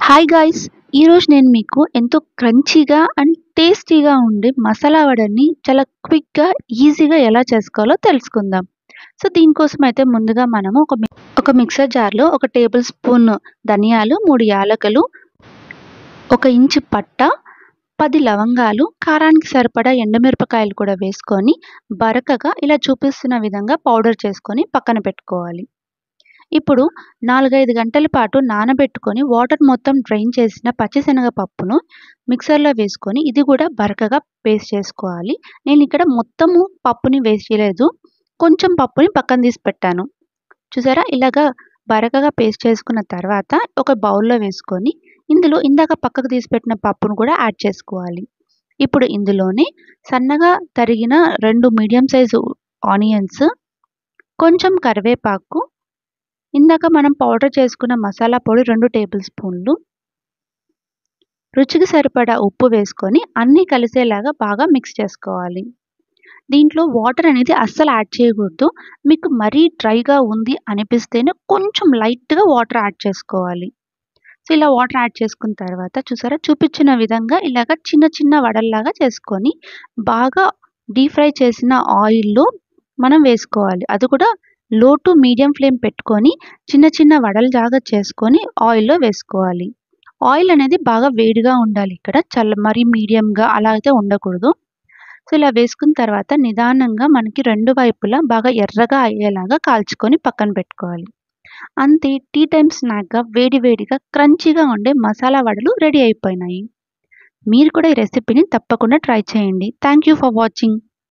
Hi guys! ఈరోజు నేను మీకు ఎంతో క్రంచీగా అండ్ టేస్టీగా ఉండే మసాలా వడని చాలా క్విక్‌గా, ఈజీగా ఎలా చేసుకోవాలో తెలుసుకుందాం. సో, దీనికోసం అయితే ముందుగా మనము ఒక మిక్సర్ జార్‌లో ఒక టేబుల్ స్పూన్ ధనియాలు, 3 యాలకులు, 1 ఇంచు పట్ట, 10 లవంగాలు, కారానికి సరిపడా ఎండుమిరపకాయలు కూడా వేసుకొని బరకగా ఇలా చూపిస్తున్న విధంగా పౌడర్ చేసుకొని పక్కన పెట్టుకోవాలి. ఇప్పుడు 4, 5 గంటల పాటు నానబెట్టుకొని వాటర్ మొత్తం డ్రైన్ చేసిన పచ్చిశనగ పప్పును మిక్సర్‌లో వేసుకొని ఇది కూడా బరకగా పేస్ట్ చేసుకోవాలి. నేనిక్కడ మొత్తము పప్పుని వేస్ట్ చేయలేదు. కొంచెం పప్పుని పక్కన తీసి పెట్టాను. చూసారా? ఇలాగా బరకగా పేస్ట్ చేసుకున్న తర్వాత ఒక బౌల్‌లో వేసుకొని ఇందులో ఇందాక పక్కకు తీసి పెట్టిన పప్పును కూడా యాడ్ చేసుకోవాలి. ఇప్పుడు ఇందులోనే సన్నగా తరిగిన 2 మీడియం సైజు ఆనియన్స్, కొంచెం కరివేపాకు, ఇందాక మనం పౌడర్ చేసుకున్న మసాలా పొడి 2 టేబుల్ స్పూన్లు, రుచికి సరిపడా ఉప్పు వేసుకొని అన్నీ కలిసేలాగా బాగా మిక్స్ చేసుకోవాలి. దీంట్లో వాటర్ అనేది అస్సలు యాడ్ చేయకూడదు. మీకు మరీ డ్రైగా ఉంది అనిపిస్తేనే కొంచెం లైట్‌గా వాటర్ యాడ్ చేసుకోవాలి. సో, ఇలా వాటర్ యాడ్ చేసుకున్న తర్వాత చూసారా చూపించిన విధంగా ఇలాగ చిన్న చిన్న వడల్లాగా చేసుకొని బాగా డీప్ ఫ్రై చేసిన ఆయిల్‌లో మనం వేసుకోవాలి. అది కూడా లో టు మీడియం ఫ్లేమ్ పెట్టుకొని చిన్న చిన్న వడలులాగా చేసుకొని ఆయిల్‌లో వేసుకోవాలి. ఆయిల్ అనేది బాగా వేడిగా ఉండాలి ఇక్కడ. మరీ మీడియంగా అలా అయితే ఉండకూడదు. సో, ఇలా వేసుకున్న తర్వాత నిదానంగా మనకి 2 వైపులా బాగా ఎర్రగా అయ్యేలాగా కాల్చుకొని పక్కన పెట్టుకోవాలి. అంతే, టీ టైమ్ స్నాక్‌గా వేడి వేడిగా క్రంచీగా ఉండే మసాలా వడలు రెడీ అయిపోయినాయి. మీరు కూడా ఈ రెసిపీని తప్పకుండా ట్రై చేయండి. Thank you for watching.